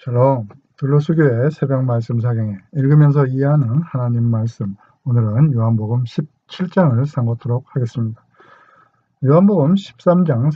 샬롬, 들로스교의 새벽 말씀 사경에 읽으면서 이해하는 하나님 말씀. 오늘은 요한복음 17장을 상고토록 하겠습니다. 요한복음 13장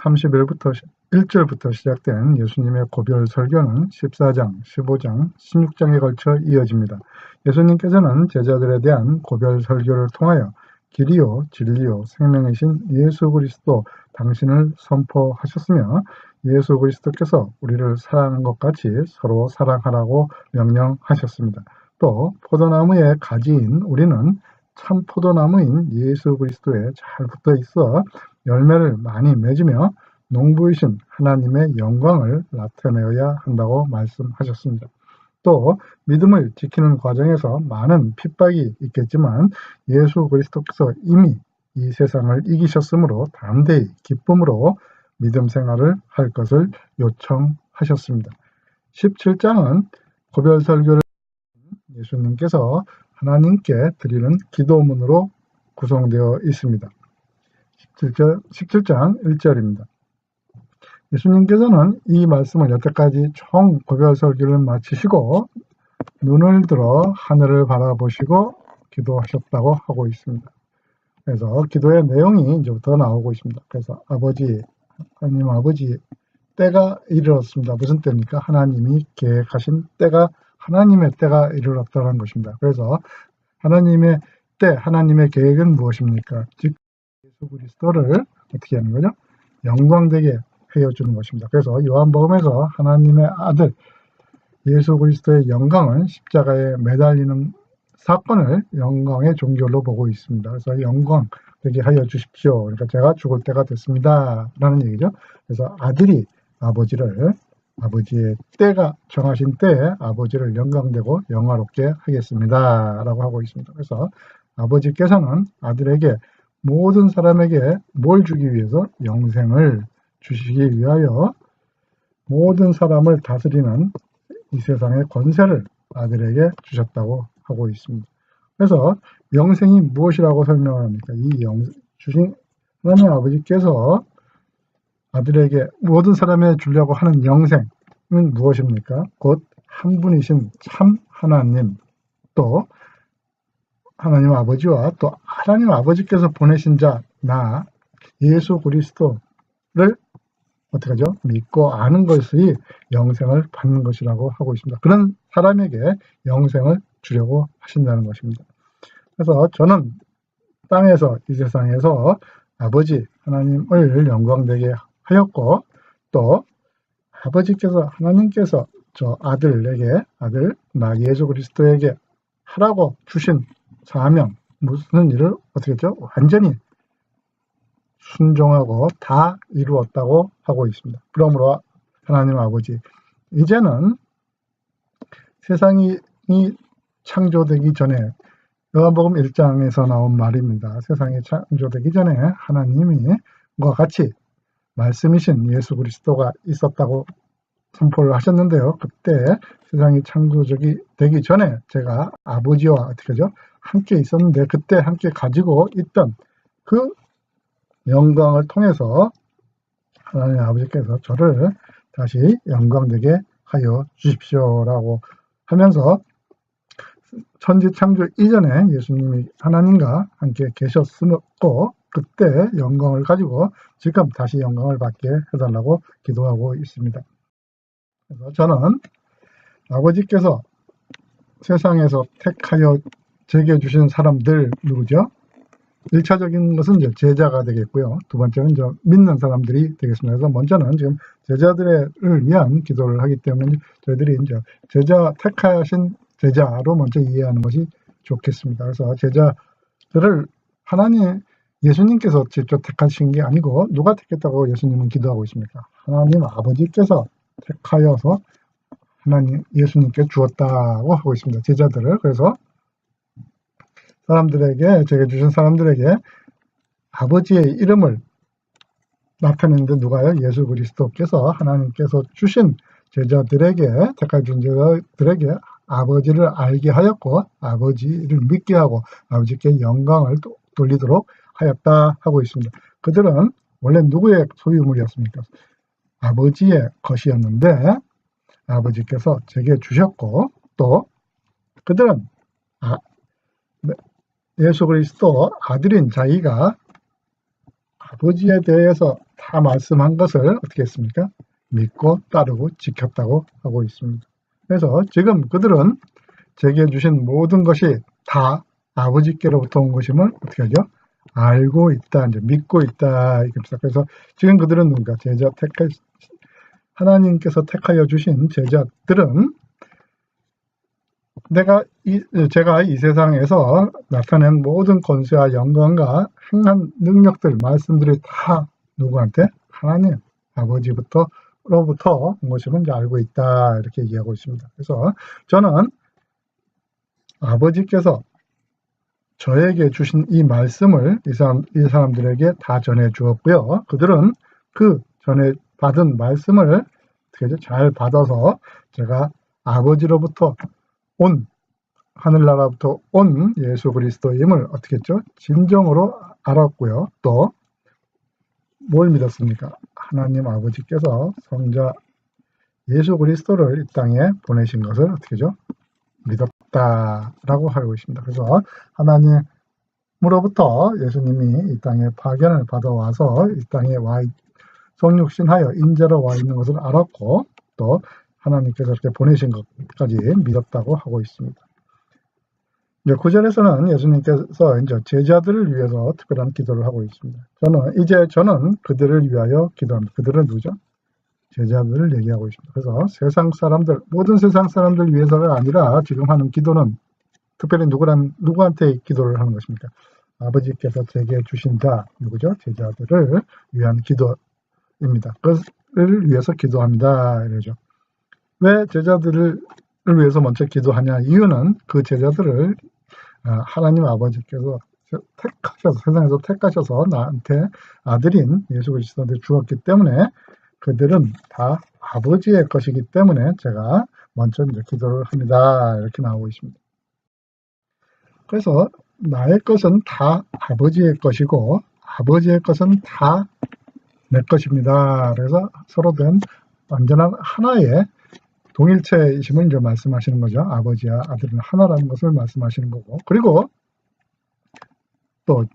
1절부터 시작된 예수님의 고별 설교는 14장, 15장, 16장에 걸쳐 이어집니다. 예수님께서는 제자들에 대한 고별 설교를 통하여 길이요, 진리요, 생명이신 예수 그리스도 당신을 선포하셨으며 예수 그리스도께서 우리를 사랑하는 것 같이 서로 사랑하라고 명령하셨습니다. 또 포도나무의 가지인 우리는 참 포도나무인 예수 그리스도에 잘 붙어 있어 열매를 많이 맺으며 농부이신 하나님의 영광을 나타내어야 한다고 말씀하셨습니다. 또 믿음을 지키는 과정에서 많은 핍박이 있겠지만 예수 그리스도께서 이미 이 세상을 이기셨으므로 담대히 기쁨으로 믿음 생활을 할 것을 요청하셨습니다. 17장은 고별 설교를 예수님께서 하나님께 드리는 기도문으로 구성되어 있습니다. 17장 1절입니다. 예수님께서는 이 말씀을 여태까지 총 고별 설교를 마치시고 눈을 들어 하늘을 바라보시고 기도하셨다고 하고 있습니다. 그래서 기도의 내용이 이제부터 나오고 있습니다. 그래서 하나님 아버지, 때가 이르렀습니다. 무슨 때입니까? 하나님이 계획하신 때가, 하나님의 때가 이르렀다는 것입니다. 그래서 하나님의 때, 하나님의 계획은 무엇입니까? 즉 예수 그리스도를 어떻게 하는 거죠? 영광되게 헤어주는 것입니다. 그래서 요한복음에서 하나님의 아들 예수 그리스도의 영광은 십자가에 매달리는 사건을 영광의 종결로 보고 있습니다. 그래서 영광 되게 하여 주십시오. 그러니까 제가 죽을 때가 됐습니다. 라는 얘기죠. 그래서 아들이 아버지의 때가 정하신 때에 아버지를 영광되고 영화롭게 하겠습니다. 라고 하고 있습니다. 그래서 아버지께서는 아들에게 모든 사람에게 뭘 주기 위해서? 영생을 주시기 위하여 모든 사람을 다스리는 이 세상의 권세를 아들에게 주셨다고 하고 있습니다. 그래서 영생이 무엇이라고 설명을 합니까? 주신 하나님 아버지께서 아들에게 모든 사람에 주려고 하는 영생은 무엇입니까? 곧 한 분이신 참 하나님, 또 하나님 아버지와 또 하나님 아버지께서 보내신 자, 나 예수 그리스도를 어떻게 하죠? 믿고 아는 것이 영생을 받는 것이라고 하고 있습니다. 그런 사람에게 영생을 주려고 하신다는 것입니다. 그래서 저는 땅에서, 이 세상에서 아버지 하나님을 영광되게 하였고, 또 아버지께서, 하나님께서 저 아들 나 예수 그리스도에게 하라고 주신 사명, 무슨 일을 어떻게 했죠? 완전히 순종하고 다 이루었다고 하고 있습니다. 그러므로 하나님 아버지, 이제는 세상이 창조되기 전에, 요한복음 1장에서 나온 말입니다. 세상이 창조되기 전에 하나님과 같이 말씀이신 예수 그리스도가 있었다고 선포를 하셨는데요. 그때 세상이 창조되기 전에 제가 아버지와 어떻게 하죠? 함께 있었는데, 그때 함께 가지고 있던 그 영광을 통해서 하나님 아버지께서 저를 다시 영광되게 하여 주십시오라고 하면서 천지 창조 이전에 예수님이 하나님과 함께 계셨고 그때 영광을 가지고 지금 다시 영광을 받게 해달라고 기도하고 있습니다. 그래서 저는 아버지께서 세상에서 택하여 제게 주신 사람들 누구죠? 1차적인 것은 이제 제자가 되겠고요. 두 번째는 이제 믿는 사람들이 되겠습니다. 그래서 먼저는 지금 제자들을 위한 기도를 하기 때문에 저희들이 이제 택하신 제자로 먼저 이해하는 것이 좋겠습니다. 그래서 제자들을 예수님께서 직접 택하신 게 아니고 누가 택했다고 예수님은 기도하고 있습니까? 하나님 아버지께서 택하여서 예수님께 주었다고 하고 있습니다. 제자들을. 그래서 제게 주신 사람들에게 아버지의 이름을 나타내는데 누가요? 예수 그리스도께서 하나님께서 주신 제자들에게, 택하여 준 제자들에게 아버지를 알게 하였고 아버지를 믿게 하고 아버지께 영광을 돌리도록 하였다 하고 있습니다. 그들은 원래 누구의 소유물이었습니까? 아버지의 것이었는데 아버지께서 제게 주셨고, 또 그들은 예수 그리스도 아들인 자기가 아버지에 대해서 다 말씀한 것을 어떻게 했습니까? 믿고 따르고 지켰다고 하고 있습니다. 그래서 지금 그들은 제게 주신 모든 것이 다 아버지께로부터 온 것임을 어떻게 하죠? 알고 있다, 이제 믿고 있다 이겁니다. 그래서 지금 그들은 누군가 하나님께서 택하여 주신 제자들은 제가 이 세상에서 나타낸 모든 권세와 영광과 행한 능력들, 말씀들이 다 누구한테? 하나님, 아버지로부터 온 것임을 알고 있다. 이렇게 얘기하고 있습니다. 그래서 저는 아버지께서 저에게 주신 이 말씀을 이 사람들에게 다 전해 주었고요. 그들은 그 전에 받은 말씀을 잘 받아서 제가 아버지로부터 온 하늘나라부터 온 예수 그리스도임을 어떻게 했죠? 진정으로 알았고요. 또 뭘 믿었습니까? 하나님 아버지께서 성자 예수 그리스도를 이 땅에 보내신 것을 어떻게 하죠? 믿었다라고 하고 있습니다. 그래서 하나님으로부터 예수님이 이 땅에 파견을 받아와서 이 땅에 성육신하여 인자로 와 있는 것을 알았고, 또 하나님께서 이렇게 보내신 것까지 믿었다고 하고 있습니다. 이제 9절에서는 예수님께서 이제 제자들을 위해서 특별한 기도를 하고 있습니다. 저는 그들을 위하여 기도합니다. 그들은 누구죠? 제자들을 얘기하고 있습니다. 그래서 모든 세상 사람들 위해서가 아니라 지금 하는 기도는 특별히 누구한테 기도를 하는 것입니까? 아버지께서 제게 주신 자, 누구죠? 제자들을 위한 기도입니다. 그것을 위해서 기도합니다. 이러죠. 왜 제자들을 위해서 먼저 기도하냐? 이유는 그 제자들을 하나님 아버지께서 세상에서 택하셔서 나한테 아들인 예수 그리스도를 주었기 때문에 그들은 다 아버지의 것이기 때문에 제가 먼저 이제 기도를 합니다. 이렇게 나오고 있습니다. 그래서 나의 것은 다 아버지의 것이고 아버지의 것은 다 내 것입니다. 그래서 서로 된 완전한 하나의 동일체이심을 이제 말씀하시는 거죠. 아버지와 아들은 하나라는 것을 말씀하시는 거고, 그리고 또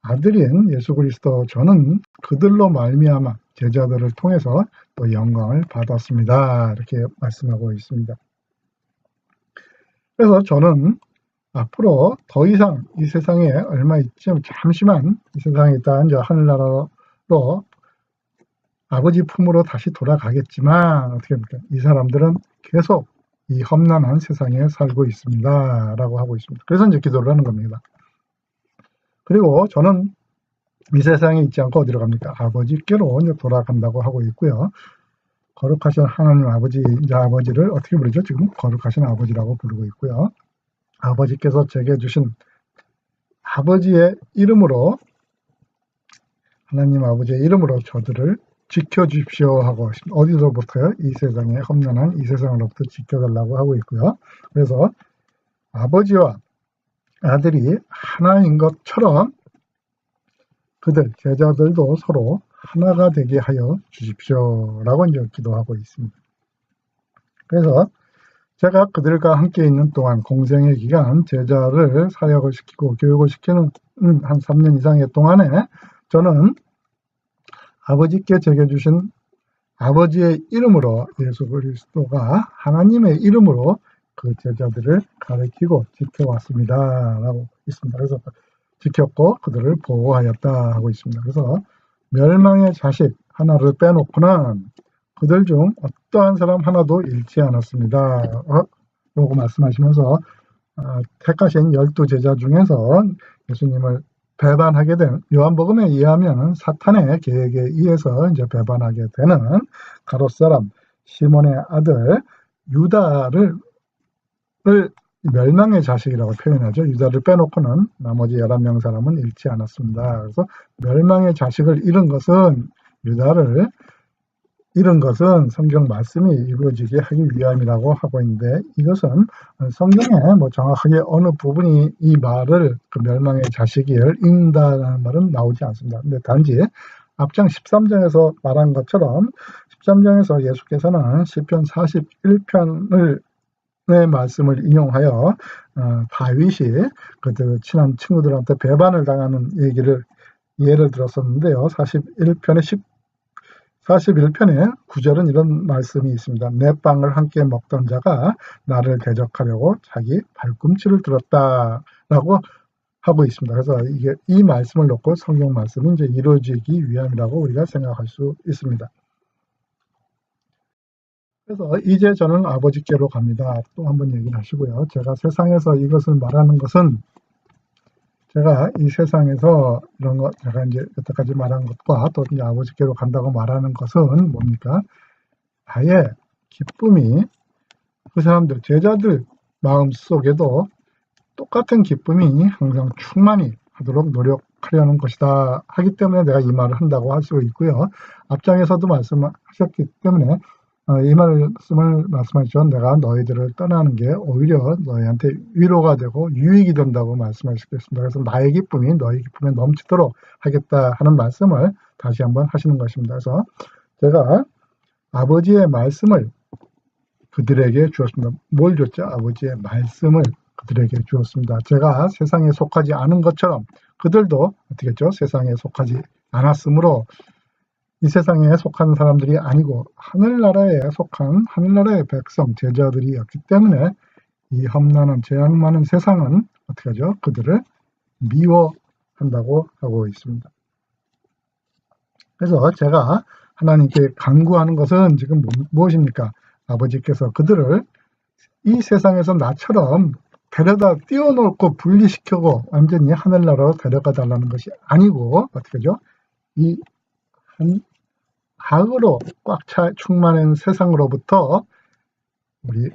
아들인 예수 그리스도 저는 그들로 말미암아 제자들을 통해서 또 영광을 받았습니다. 이렇게 말씀하고 있습니다. 그래서 저는 앞으로 더 이상 이 세상에 얼마 있지 잠시만 이 세상에 있다 이제 하늘나라로 아버지 품으로 다시 돌아가겠지만 어떻게 합니까? 이 사람들은 계속 이 험난한 세상에 살고 있습니다. 라고 하고 있습니다. 그래서 이제 기도를 하는 겁니다. 그리고 저는 이 세상에 있지 않고 어디로 갑니까? 아버지께로 이제 돌아간다고 하고 있고요. 거룩하신 하나님 아버지를 어떻게 부르죠? 지금 거룩하신 아버지라고 부르고 있고요. 아버지께서 제게 주신 아버지의 이름으로, 하나님 아버지의 이름으로 저들을 지켜주십시오 하고 어디서부터요? 이 세상에 험난한 이 세상으로부터 지켜달라고 하고 있고요. 그래서 아버지와 아들이 하나인 것처럼 그들 제자들도 서로 하나가 되게 하여 주십시오 라고 이제 기도하고 있습니다. 그래서 제가 그들과 함께 있는 동안 공생의 기간 제자를 사역을 시키고 교육을 시키는 한 3년 이상의 동안에 저는 아버지께 제게 주신 아버지의 이름으로 예수 그리스도가 하나님의 이름으로 그 제자들을 가르치고 지켜왔습니다 라고 있습니다. 그래서 지켰고 그들을 보호하였다 하고 있습니다. 그래서 멸망의 자식 하나를 빼놓고는 그들 중 어떠한 사람 하나도 잃지 않았습니다 라고 말씀하시면서 택하신 12제자 중에서 예수님을 배반하게 된, 요한복음에 의하면 사탄의 계획에 의해서 이제 배반하게 되는 가롯사람 시몬의 아들 유다를 멸망의 자식이라고 표현하죠. 유다를 빼놓고는 나머지 11명 사람은 잃지 않았습니다. 그래서 멸망의 자식을 잃은 것은 유다를 잃은 것은 성경 말씀이 이루어지게 하기 위함이라고 하고 있는데, 이것은 성경에 뭐 정확하게 어느 부분이 이 말을 그 멸망의 자식을 잃는다는 말은 나오지 않습니다. 근데 단지 앞장 13장에서 말한 것처럼 13장에서 예수께서는 시편 41편을 의 말씀을 인용하여 다윗이 그 친한 친구들한테 배반을 당하는 예를 들었었는데요. 41편의 9절은 이런 말씀이 있습니다. 내 빵을 함께 먹던 자가 나를 대적하려고 자기 발꿈치를 들었다라고 하고 있습니다. 그래서 이 말씀을 놓고 성경 말씀이 이제 이루어지기 위함이라고 우리가 생각할 수 있습니다. 그래서 이제 저는 아버지께로 갑니다. 또 한번 얘기를 하시고요. 제가 세상에서 이것을 말하는 것은 제가 이 세상에서 이런 거 제가 이제 여태까지 말한 것과 또 이제 아버지께로 간다고 말하는 것은 뭡니까? 나의 기쁨이 그 사람들 제자들 마음 속에도 똑같은 기쁨이 항상 충만히 하도록 노력하려는 것이다 하기 때문에 내가 이 말을 한다고 할 수 있고요. 앞장에서도 말씀하셨기 때문에 이 말씀을 말씀하셨죠. 내가 너희들을 떠나는 게 오히려 너희한테 위로가 되고 유익이 된다고 말씀하셨습니다. 그래서 나의 기쁨이 너희 기쁨에 넘치도록 하겠다 하는 말씀을 다시 한번 하시는 것입니다. 그래서 제가 아버지의 말씀을 그들에게 주었습니다. 뭘 줬죠? 아버지의 말씀을 그들에게 주었습니다. 제가 세상에 속하지 않은 것처럼 그들도 어떻게 했죠? 세상에 속하지 않았으므로 이 세상에 속한 사람들이 아니고 하늘나라에 속한 하늘나라의 백성, 제자들이었기 때문에 이 험난한 재앙 많은 세상은 어떻게 하죠? 그들을 미워한다고 하고 있습니다. 그래서 제가 하나님께 간구하는 것은 지금 무엇입니까? 아버지께서 그들을 이 세상에서 나처럼 데려다 띄워놓고 분리시키고 완전히 하늘나라로 데려가 달라는 것이 아니고 어떻게 하죠? 이 악으로 꽉 차 충만한 세상으로부터 우리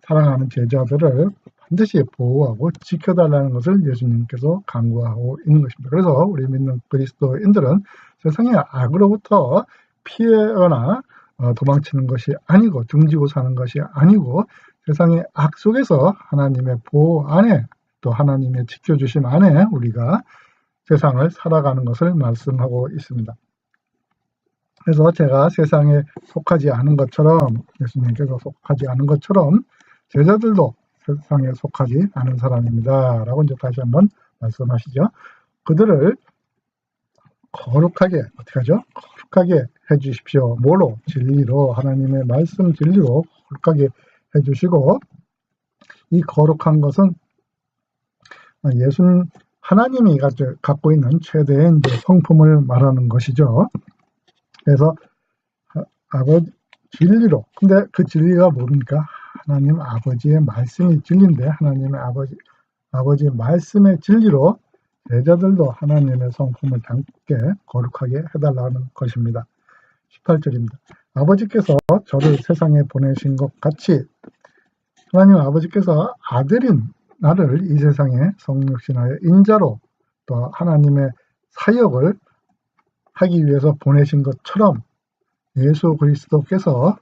사랑하는 제자들을 반드시 보호하고 지켜달라는 것을 예수님께서 간구하고 있는 것입니다. 그래서 우리 믿는 그리스도인들은 세상의 악으로부터 피하거나 도망치는 것이 아니고 등지고 사는 것이 아니고 세상의 악 속에서 하나님의 보호 안에 또 하나님의 지켜주심 안에 우리가 세상을 살아가는 것을 말씀하고 있습니다. 그래서 제가 세상에 속하지 않은 것처럼 예수님께서 속하지 않은 것처럼 제자들도 세상에 속하지 않은 사람입니다. 라고 이제 다시 한번 말씀하시죠. 그들을 거룩하게 어떻게 하죠? 거룩하게 해주십시오. 뭐로? 진리로 하나님의 말씀 진리로 거룩하게 해주시고 이 거룩한 것은 하나님이 갖고 있는 최대의 이제 성품을 말하는 것이죠. 그래서 아버지 진리로 근데 그 진리가 뭡니까? 하나님 아버지의 말씀이 진리인데 하나님의 아버지의 말씀의 진리로 제자들도 하나님의 성품을 담게 거룩하게 해달라는 것입니다. 18절입니다. 아버지께서 저를 세상에 보내신 것 같이 하나님 아버지께서 아들인 나를 이 세상에 성육신하여 인자로 또 하나님의 사역을 하기 위해서 보내신 것처럼 예수 그리스도께서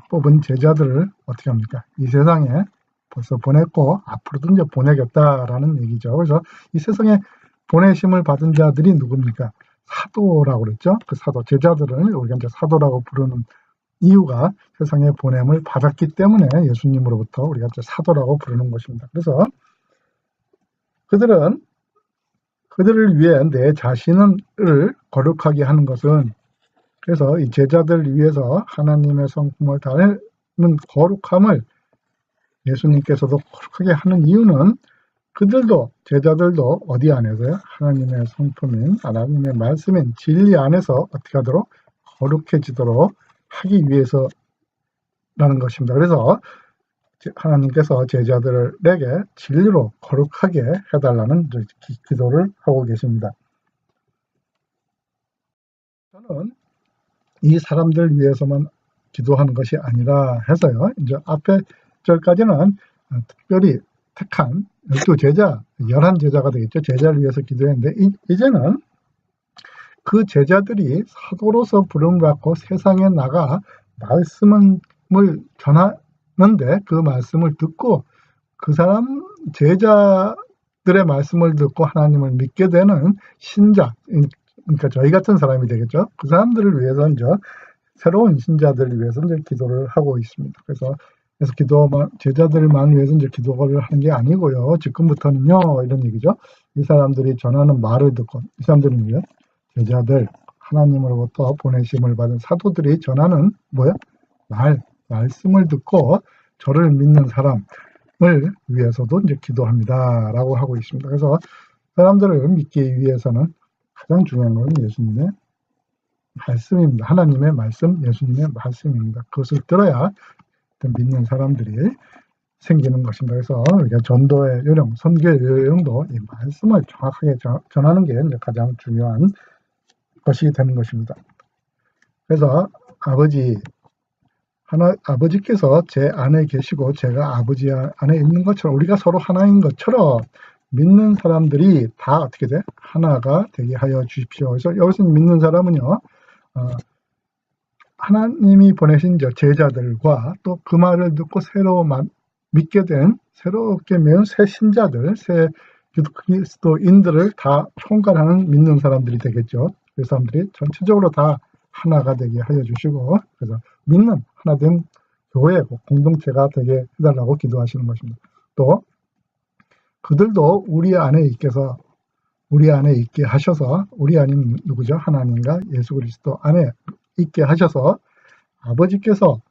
뽑은 제자들을 어떻게 합니까? 이 세상에 벌써 보냈고 앞으로도 이제 보내겠다라는 얘기죠. 그래서 이 세상에 보내심을 받은 자들이 누굽니까? 사도라고 그랬죠. 그 사도 제자들은 우리가 이제 사도라고 부르는 이유가 세상에 보냄을 받았기 때문에 예수님으로부터 우리가 이제 사도라고 부르는 것입니다. 그래서 그들을 위해 내 자신을 거룩하게 하는 것은 그래서 이 제자들을 위해서 하나님의 성품을 다하는 거룩함을 예수님께서도 거룩하게 하는 이유는 제자들도 어디 안에서요? 하나님의 성품인 하나님의 말씀인 진리 안에서 어떻게 하도록 거룩해지도록 하기 위해서라는 것입니다. 그래서 하나님께서 제자들에게 진리로 거룩하게 해달라는 기도를 하고 계십니다. 저는 이 사람들 위해서만 기도하는 것이 아니라 해서요. 이제 앞에 절까지는 특별히 택한 12제자, 11제자가 되겠죠. 제자를 위해서 기도했는데 이제는 그 제자들이 사도로서 부름을 받고 세상에 나가 말씀을 전하는데 그 말씀을 듣고 그 사람 제자들의 말씀을 듣고 하나님을 믿게 되는 신자, 그러니까 저희 같은 사람이 되겠죠. 그 사람들을 위해서 이제 새로운 신자들을 위해서 이제 기도를 하고 있습니다. 그래서 제자들만 위해서 이제 기도를 하는 게 아니고요. 지금부터는요, 이런 얘기죠. 이 사람들이 전하는 말을 듣고, 이 사람들은 위해 제자들, 하나님으로부터 보내심을 받은 사도들이 전하는 말씀을 듣고 저를 믿는 사람을 위해서도 이제 기도합니다. 라고 하고 있습니다. 그래서 사람들을 믿기 위해서는 가장 중요한 것은 예수님의 말씀입니다. 하나님의 말씀, 예수님의 말씀입니다. 그것을 들어야 믿는 사람들이 생기는 것입니다. 그래서 우리가 전도의 요령, 선교의 요령도 이 말씀을 정확하게 전하는 게 이제 가장 중요한 것이 되는 것입니다. 그래서 아버지께서 제 안에 계시고 제가 아버지 안에 있는 것처럼 우리가 서로 하나인 것처럼 믿는 사람들이 다 어떻게 돼? 하나가 되게 하여 주십시오. 그래서 여기서 믿는 사람은요, 하나님이 보내신 제자들과 또 그 말을 듣고 믿게 된 새롭게 매운 새 신자들, 새 그리스도인들을 다 총괄하는 믿는 사람들이 되겠죠. 그 사람들이 전체적으로 다 하나가 되게 하여 주시고, 그래서 믿는 하나된 교회, 공동체가 되게 해달라고 기도하시는 것입니다. 또 그들도 우리 안에 있게 하셔서, 우리 안인 누구죠? 하나님과 예수 그리스도 안에 있게 하셔서 아버지께서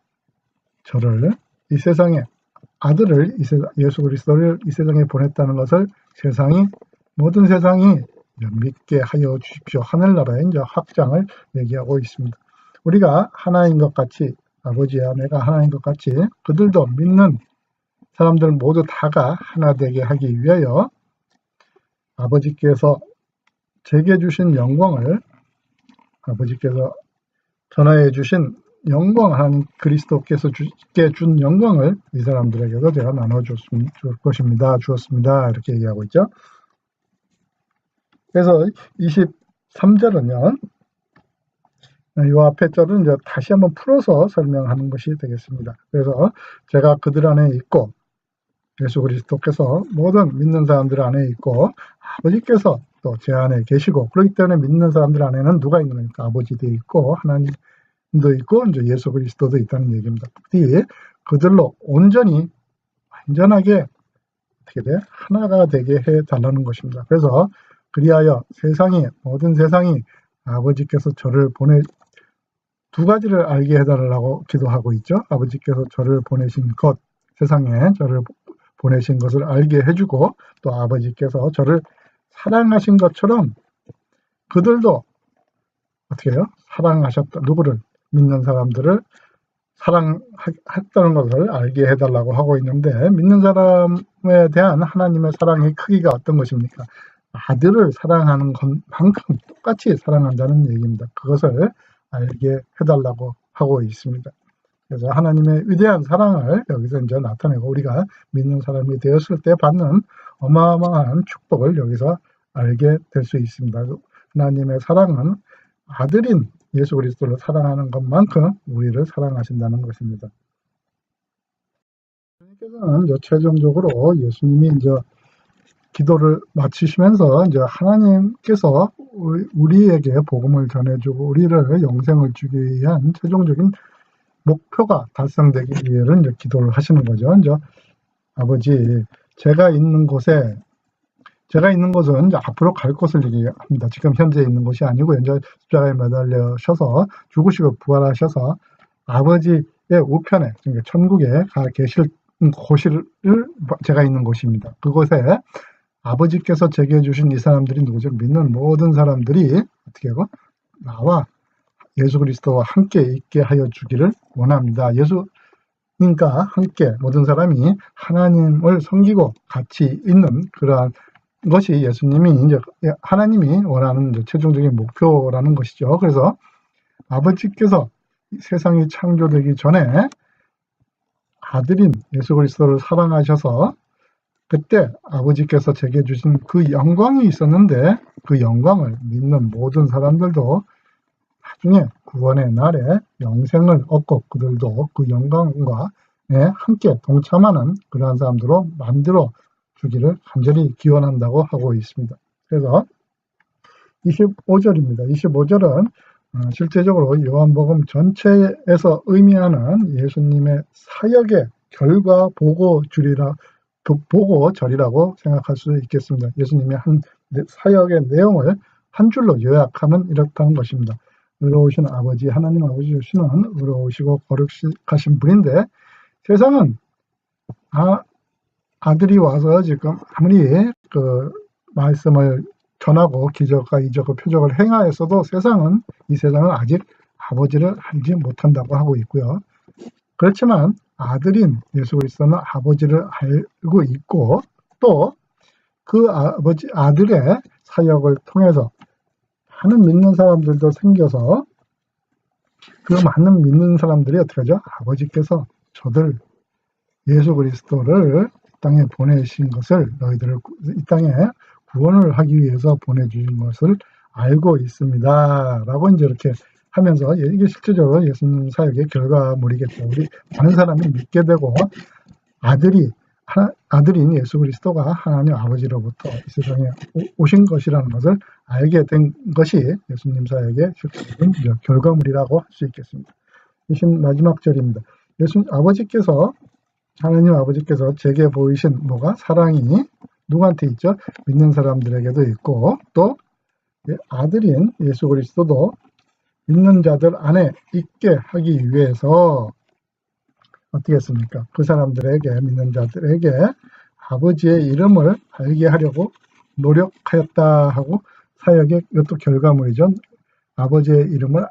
저를 이 세상에 아들을 예수 그리스도를 이 세상에 보냈다는 것을 모든 세상이 믿게 하여 주십시오. 하늘나라의 이제 확장을 얘기하고 있습니다. 우리가 하나인 것 같이 아버지와 내가 하나인 것 같이 그들도 믿는 사람들 모두 다가 하나 되게 하기 위하여 아버지께서 제게 주신 영광을 아버지께서 전하여 주신 영광, 하나님 그리스도께서 주께 준 영광을 이 사람들에게도 제가 나눠줄 것입니다. 주었습니다. 이렇게 얘기하고 있죠. 그래서 23절은요. 이 앞에 절은 이제 다시 한번 풀어서 설명하는 것이 되겠습니다. 그래서 제가 그들 안에 있고 예수 그리스도께서 모든 믿는 사람들 안에 있고 아버지께서 또 제 안에 계시고 그렇기 때문에 믿는 사람들 안에는 누가 있는 거니까 아버지도 있고 하나님도 있고 이제 예수 그리스도도 있다는 얘기입니다. 그들로 완전하게 어떻게 돼? 하나가 되게 해달라는 것입니다. 그래서 그리하여 모든 세상이 아버지께서 저를 두 가지를 알게 해달라고 기도하고 있죠. 아버지께서 저를 보내신 것, 세상에 저를 보내신 것을 알게 해주고 또 아버지께서 저를 사랑하신 것처럼 그들도 어떻게 해요? 누구를? 믿는 사람들을 사랑했다는 것을 알게 해달라고 하고 있는데 믿는 사람에 대한 하나님의 사랑의 크기가 어떤 것입니까? 아들을 사랑하는 것만큼 똑같이 사랑한다는 얘기입니다. 그것을 알게 해달라고 하고 있습니다. 그래서 하나님의 위대한 사랑을 여기서 이제 나타내고 우리가 믿는 사람이 되었을 때 받는 어마어마한 축복을 여기서 알게 될 수 있습니다. 하나님의 사랑은 아들인 예수 그리스도를 사랑하는 것만큼 우리를 사랑하신다는 것입니다. 예수님께서는 이제 최종적으로 예수님이 이제 기도를 마치시면서 이제 하나님께서 우리에게 복음을 전해주고 우리를 영생을 주기 위한 최종적인 목표가 달성되기 위해서 이제 기도를 하시는 거죠. 이제 아버지, 제가 있는 곳은 이제 앞으로 갈 곳을 얘기합니다. 지금 현재 있는 곳이 아니고 이제 십자가에 매달려셔서 죽으시고 부활하셔서 아버지의 우편에 그러니까 천국에 가 계실 곳을 제가 있는 곳입니다. 그곳에 아버지께서 제게 주신 이 사람들이 누구죠? 믿는 모든 사람들이 어떻게 하고 나와 예수 그리스도와 함께 있게 하여 주기를 원합니다. 예수님과 함께 모든 사람이 하나님을 섬기고 같이 있는 그러한 것이 하나님이 원하는 최종적인 목표라는 것이죠. 그래서 아버지께서 세상이 창조되기 전에 아들인 예수 그리스도를 사랑하셔서 그때 아버지께서 제게 주신 그 영광이 있었는데 그 영광을 믿는 모든 사람들도 나중에 구원의 날에 영생을 얻고 그들도 그 영광과 함께 동참하는 그러한 사람들로 만들어 주기를 간절히 기원한다고 하고 있습니다. 그래서 25절입니다. 25절은 실제적으로 요한복음 전체에서 의미하는 예수님의 사역의 결과 보고절이라고 생각할 수 있겠습니다. 예수님의 한 사역의 내용을 한 줄로 요약하면 이렇다는 것입니다. 의로우신 아버지, 하나님 아버지 주시는 의로우시고 거룩하신 분인데, 세상은 아들이 와서 지금 아무리 그 말씀을 전하고 기적과 이적과 표적을 행하였어도 이 세상은 아직 아버지를 알지 못한다고 하고 있고요. 그렇지만 아들인 예수 그리스도는 아버지를 알고 있고, 또 그 아들의 사역을 통해서 많은 믿는 사람들도 생겨서, 그 많은 믿는 사람들이 어떻게 하죠? 아버지께서 저들 예수 그리스도를 이 땅에 보내신 것을, 너희들을 이 땅에 구원을 하기 위해서 보내주신 것을 알고 있습니다 라고 이제 이렇게 하면서, 이게 실제적으로 예수님 사역의 결과물이겠죠. 우리 많은 사람이 믿게 되고, 아들인 예수 그리스도가 하나님 아버지로부터 이 세상에 오신 것이라는 것을 알게 된 것이 예수님 사역의 실제적인 결과물이라고 할 수 있겠습니다. 마지막 절입니다. 하나님 아버지께서 제게 보이신 사랑이 누구한테 있죠? 믿는 사람들에게도 있고, 또 아들인 예수 그리스도도 믿는 자들 안에 있게 하기 위해서 어떻게 했습니까? 그 사람들에게, 믿는 자들에게 아버지의 이름을 알게 하려고 노력하였다 하고, 사역의 이것도 결과물이죠. 아버지의 이름을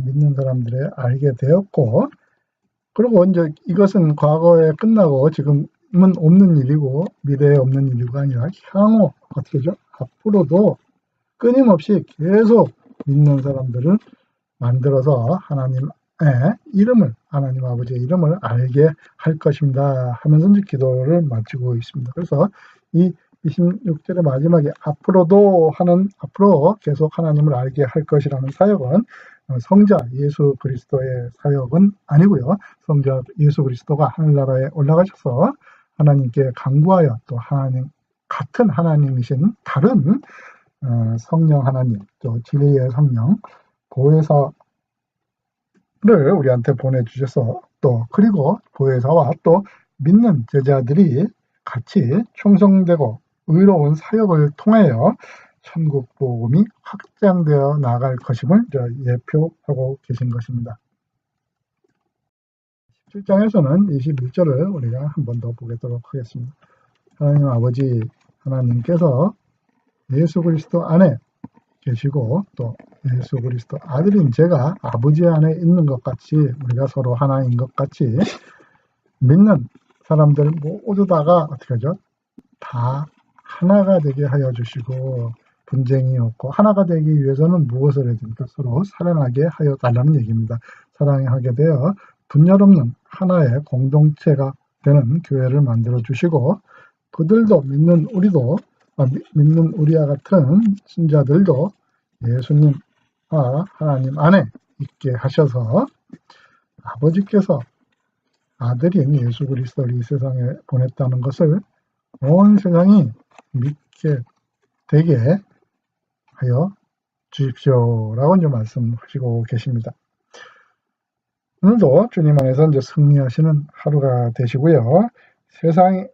믿는 사람들에 알게 되었고, 그리고 이제 이것은 과거에 끝나고 지금은 없는 일이고 미래에 없는 일이가 아니라 향후 어떻게 죠? 앞으로도 끊임없이 계속 믿는 사람들을 만들어서 하나님 아버지의 이름을 알게 할 것입니다 하면서 이제 기도를 마치고 있습니다. 그래서 이 26절의 마지막에 앞으로 계속 하나님을 알게 할 것이라는 사역은 성자 예수 그리스도의 사역은 아니고요. 성자 예수 그리스도가 하늘나라에 올라가셔서 하나님께 간구하여, 또 같은 하나님이신 다른 성령 하나님, 또 진리의 성령 보혜사를 우리한테 보내주셔서, 그리고 보혜사와 또 믿는 제자들이 같이 충성되고 의로운 사역을 통하여 천국 복음이 확장되어 나갈 것임을 예표하고 계신 것입니다. 17장에서는 21절을 우리가 한 번 더 보도록 하겠습니다. 하나님 아버지 하나님께서 예수 그리스도 안에 계시고, 또 예수 그리스도 아들인 제가 아버지 안에 있는 것 같이, 우리가 서로 하나인 것 같이 믿는 사람들 모두 다가 어떻게 하죠? 다 하나가 되게 하여 주시고, 분쟁이 없고, 하나가 되기 위해서는 무엇을 해야 됩니까? 서로 사랑하게 하여 달라는 얘기입니다. 사랑하게 되어 분열 없는 하나의 공동체가 되는 교회를 만들어 주시고, 그들도 믿는 우리와 같은 신자들도 예수님과 하나님 안에 있게 하셔서, 아버지께서 아들인 예수 그리스도를 이 세상에 보냈다는 것을 온 세상이 믿게 되게 하여 주십시오라고 이제 말씀하시고 계십니다. 오늘도 주님 안에서 이제 승리하시는 하루가 되시고요. 세상이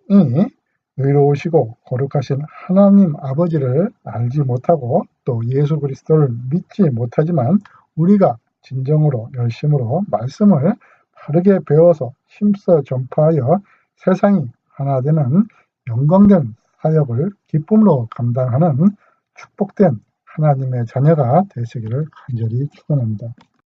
의로우시고 거룩하신 하나님 아버지를 알지 못하고, 또 예수 그리스도를 믿지 못하지만, 우리가 진정으로 열심으로 말씀을 바르게 배워서 힘써 전파하여 세상이 하나 되는 영광된 사역을 기쁨으로 감당하는 축복된 하나님의 자녀가 되시기를 간절히 축원합니다.